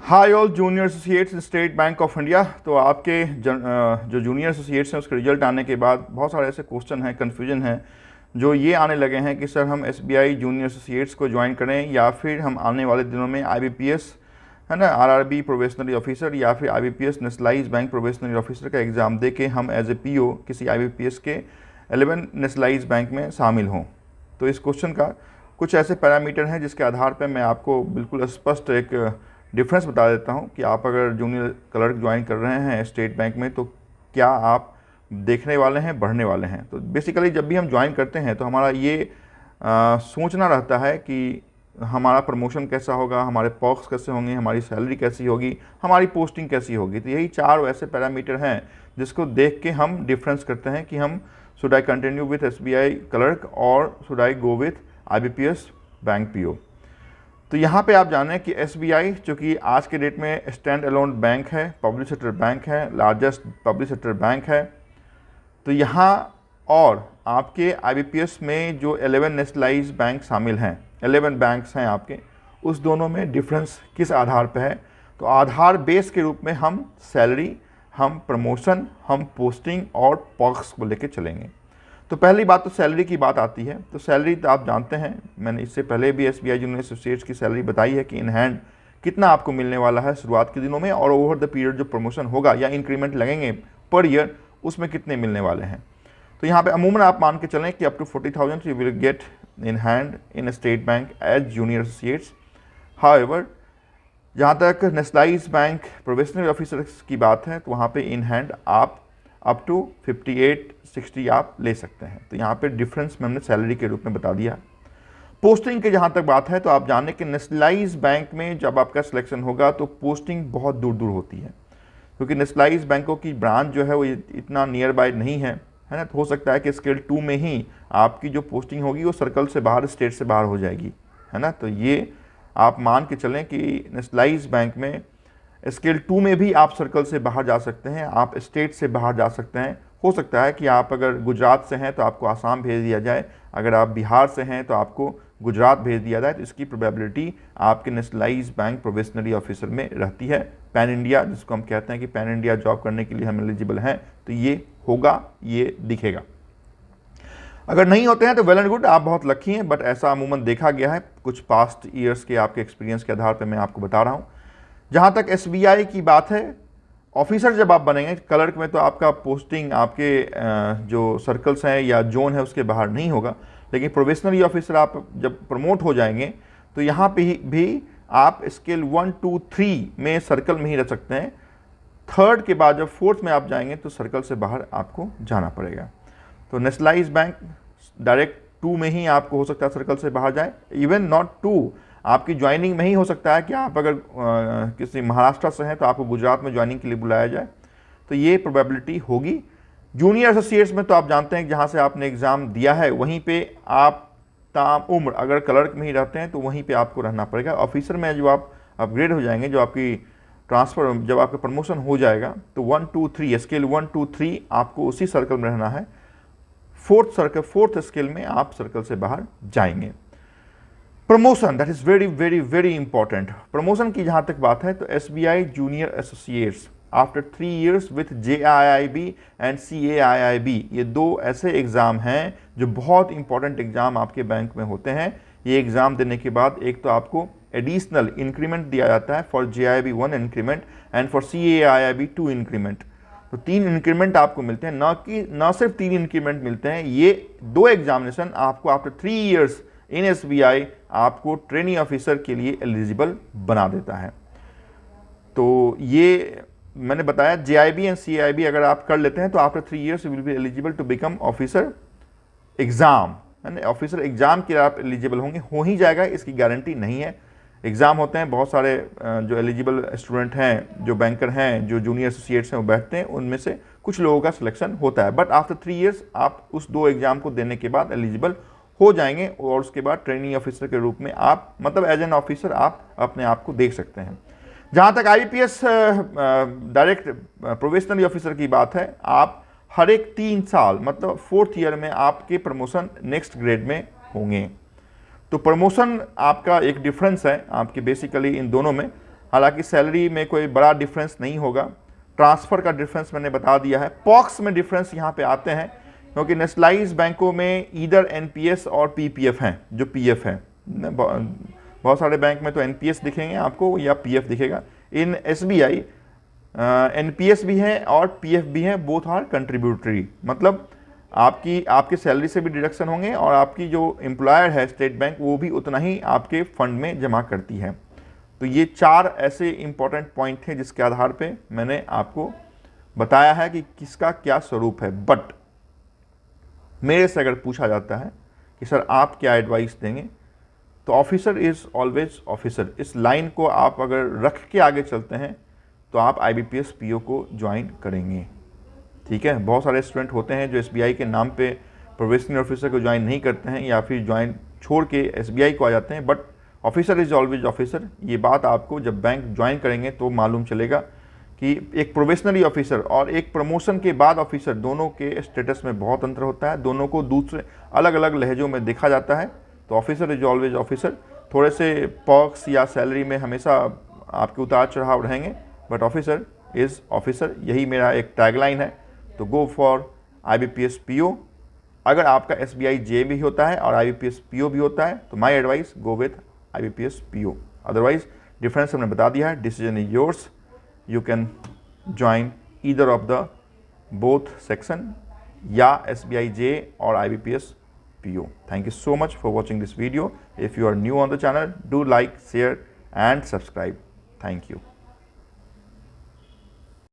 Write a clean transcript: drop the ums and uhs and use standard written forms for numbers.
High all junior associates state bank of India. तो आपके जो जूनियर एसोसिएट्स हैं उसके रिजल्ट आने के बाद बहुत सारे ऐसे क्वेश्चन हैं, कन्फ्यूजन है जो ये आने लगे हैं कि सर हम एसबीआई जूनियर एसोसिएट्स को ज्वाइन करें या फिर हम आने वाले दिनों में आईबीपीएस है ना, आरआरबी प्रोबेशनरी ऑफिसर या फिर IBPS nationalised bank probationary officer का एग्ज़ाम दे के हम एज ए पीओ किसी आईबीपीएस के 11 नेशनलाइज्ड बैंक में शामिल हों। तो इस क्वेश्चन का कुछ ऐसे पैरामीटर हैं जिसके आधार पर मैं आपको बिल्कुल स्पष्ट एक डिफरेंस बता देता हूं कि आप अगर जूनियर क्लर्क ज्वाइन कर रहे हैं स्टेट बैंक में तो क्या आप देखने वाले हैं, बढ़ने वाले हैं। तो बेसिकली जब भी हम ज्वाइन करते हैं तो हमारा ये सोचना रहता है कि हमारा प्रमोशन कैसा होगा, हमारे पर्क्स कैसे होंगे, हमारी सैलरी कैसी होगी, हमारी पोस्टिंग कैसी होगी। तो यही 4 वैसे पैरामीटर हैं जिसको देख के हम डिफरेंस करते हैं कि हम should I continue with SBI clerk और should I go with IBPS bank PO. तो यहाँ पे आप जानें कि एसबीआई जो कि आज के डेट में स्टैंड अलोन बैंक है, पब्लिक सेक्टर बैंक है, लार्जेस्ट पब्लिक सेक्टर बैंक है। तो यहाँ और आपके आईबीपीएस में जो 11 नेशनलाइज्ड बैंक शामिल हैं, 11 बैंक्स हैं आपके, उस दोनों में डिफरेंस किस आधार पे है। तो आधार बेस के रूप में हम सैलरी, हम प्रमोशन, हम पोस्टिंग और पर्क्स को लेके चलेंगे। तो पहली बात तो सैलरी की बात आती है। तो सैलरी तो आप जानते हैं, मैंने इससे पहले भी एसबीआई जूनियर एसोसिएट्स की सैलरी बताई है कि इन हैंड कितना आपको मिलने वाला है शुरुआत के दिनों में, और ओवर द पीरियड जो प्रमोशन होगा या इंक्रीमेंट लगेंगे पर ईयर उसमें कितने मिलने वाले हैं। तो यहाँ पे अमूमन आप मान के चलें कि up to 40,000 you will get in hand in State Bank as junior associates. However जहाँ तक नेशनलाइज्ड बैंक प्रोबेशनरी ऑफिसर्स की बात है तो वहाँ पे इन हैंड आप अप टू 58-60 आप ले सकते हैं। तो यहाँ पे डिफरेंस में हमने सैलरी के रूप में बता दिया। पोस्टिंग की जहाँ तक बात है तो आप जाने कि नेशनलाइज्ड बैंक में जब आपका सिलेक्शन होगा तो पोस्टिंग बहुत दूर दूर होती है, क्योंकि नेशनलाइज्ड बैंकों की ब्रांच जो है वो इतना नियर बाय नहीं है ना। तो हो सकता है कि स्केल 2 में ही आपकी जो पोस्टिंग होगी वो सर्कल से बाहर, स्टेट से बाहर हो जाएगी, है ना। तो ये आप मान के चलें कि नेशनलाइज्ड बैंक में स्केल 2 में भी आप सर्कल से बाहर जा सकते हैं, आप स्टेट से बाहर जा सकते हैं। हो सकता है कि आप अगर गुजरात से हैं तो आपको आसाम भेज दिया जाए, अगर आप बिहार से हैं तो आपको गुजरात भेज दिया जाए। तो इसकी प्रोबेबिलिटी आपके नेशनलाइज्ड बैंक प्रोबेशनरी ऑफिसर में रहती है। पैन इंडिया जिसको हम कहते हैं कि पैन इंडिया जॉब करने के लिए हम एलिजिबल हैं, तो ये होगा, ये दिखेगा। अगर नहीं होते हैं तो वेल एंड गुड, आप बहुत लकी हैं, बट ऐसा अमूमन देखा गया है कुछ पास्ट ईयर्स के आपके एक्सपीरियंस के आधार पर मैं आपको बता रहा हूँ। जहाँ तक एसबीआई की बात है, ऑफिसर जब आप बनेंगे क्लर्क में तो आपका पोस्टिंग आपके जो सर्कल्स हैं या जोन है उसके बाहर नहीं होगा, लेकिन प्रोबेशनरी ऑफिसर आप जब प्रमोट हो जाएंगे तो यहाँ पे भी आप स्केल 1, 2, 3 में सर्कल में ही रह सकते हैं। 3rd के बाद जब 4th में आप जाएंगे तो सर्कल से बाहर आपको जाना पड़ेगा। तो नेशनलाइज्ड बैंक डायरेक्ट 2 में ही आपको हो सकता है सर्कल से बाहर जाए, इवन नॉट 2, आपकी ज्वाइनिंग में ही हो सकता है कि आप अगर किसी महाराष्ट्र से हैं तो आपको गुजरात में ज्वाइनिंग के लिए बुलाया जाए। तो ये प्रोबेबिलिटी होगी। जूनियर एसोसिएट्स में तो आप जानते हैं कि जहाँ से आपने एग्ज़ाम दिया है वहीं पे आप ताम उम्र अगर क्लर्क में ही रहते हैं तो वहीं पे आपको रहना पड़ेगा। ऑफिसर में जो आप अपग्रेड हो जाएंगे, जो आपकी ट्रांसफ़र, जब आपका प्रमोशन हो जाएगा तो 1, 2, 3 स्केल 1, 2, 3 आपको उसी सर्कल में रहना है। 4th स्केल में आप सर्कल से बाहर जाएंगे। Promotion, that is very very very important. Promotion की जहाँ तक बात है तो SBI junior associates after 3 years with JIIB and CAIIB, ये 2 ऐसे एग्ज़ाम हैं जो बहुत इंपॉर्टेंट एग्ज़ाम आपके बैंक में होते हैं। ये एग्ज़ाम देने के बाद एक तो आपको एडिशनल इंक्रीमेंट दिया जाता है for JIIB 1 increment and for CAIIB 2 increment. तो 3 इंक्रीमेंट आपको मिलते हैं, न सिर्फ 3 इंक्रीमेंट मिलते हैं, ये 2 एग्जामिनेशन आपको आफ्टर 3 years इन एसबीआई आपको ट्रेनिंग ऑफिसर के लिए एलिजिबल बना देता है। तो ये मैंने बताया JIB एंड CIB अगर आप कर लेते हैं तो after 3 years you will be eligible to become officer exam, है ना। ऑफिसर एग्ज़ाम के लिए आप एलिजिबल होंगे, हो ही जाएगा, इसकी गारंटी नहीं है। एग्ज़ाम होते हैं, बहुत सारे जो एलिजिबल स्टूडेंट हैं, जो बैंकर हैं, जो जूनियर एसोसिएट्स हैं वो बैठते हैं, उनमें से कुछ लोगों का सिलेक्शन होता है। बट आफ्टर 3 years आप उस 2 एग्ज़ाम को देने के बाद एलिजिबल हो जाएंगे और उसके बाद ट्रेनिंग ऑफिसर के रूप में आप, मतलब एज एन ऑफिसर आप अपने आप को देख सकते हैं। जहाँ तक आईबीपीएस डायरेक्ट प्रोबेशनरी ऑफिसर की बात है, आप हर एक 3 साल मतलब 4th ईयर में आपके प्रमोशन नेक्स्ट ग्रेड में होंगे। तो प्रमोशन आपका एक डिफरेंस है आपके बेसिकली इन दोनों में। हालांकि सैलरी में कोई बड़ा डिफरेंस नहीं होगा। ट्रांसफ़र का डिफरेंस मैंने बता दिया है। पॉक्स में डिफरेंस यहाँ पे आते हैं क्योंकि नेशनलाइज बैंकों में ईदर एनपीएस और पीपीएफ हैं, जो पीएफ है। बहुत सारे बैंक में तो एनपीएस दिखेंगे आपको या पीएफ दिखेगा। इन एसबीआई एनपीएस भी है और पीएफ भी है, बोथ आर कंट्रीब्यूटरी, मतलब आपकी सैलरी से भी डिडक्शन होंगे और आपकी जो एम्प्लॉयर है स्टेट बैंक वो भी उतना ही आपके फंड में जमा करती है। तो ये 4 ऐसे इंपॉर्टेंट पॉइंट थे जिसके आधार पे मैंने आपको बताया है कि किसका क्या स्वरूप है। बट मेरे से अगर पूछा जाता है कि सर आप क्या एडवाइस देंगे, तो ऑफिसर इज़ ऑलवेज ऑफिसर, इस लाइन को आप अगर रख के आगे चलते हैं तो आप IBPS PO को ज्वाइन करेंगे। ठीक है, बहुत सारे स्टूडेंट होते हैं जो SBI के नाम पे प्रोबेशनरी ऑफिसर को ज्वाइन नहीं करते हैं या फिर ज्वाइन छोड़ के SBI को आ जाते हैं। But officer is always officer, ये बात आपको जब बैंक ज्वाइन करेंगे तो मालूम चलेगा कि एक प्रोबेशनरी ऑफिसर और एक प्रमोशन के बाद ऑफिसर, दोनों के स्टेटस में बहुत अंतर होता है, दोनों को दूसरे अलग अलग लहजों में देखा जाता है। तो ऑफिसर इज ऑलवेज ऑफिसर। थोड़े से पर्क्स या सैलरी में हमेशा आपके उतार चढ़ाव रहेंगे, बट ऑफिसर इज़ ऑफिसर, यही मेरा एक टैगलाइन है। तो गो फॉर IBPS PO। अगर आपका SBI JA भी होता है और IBPS PO भी होता है तो my advice go with IBPS PO। Otherwise difference हमने बता दिया है, decision is yours. You can join either of the both section, या SBI JA or IBPS PO। Thank you so much for watching this video. If you are new on the channel, do like, share and subscribe. Thank you.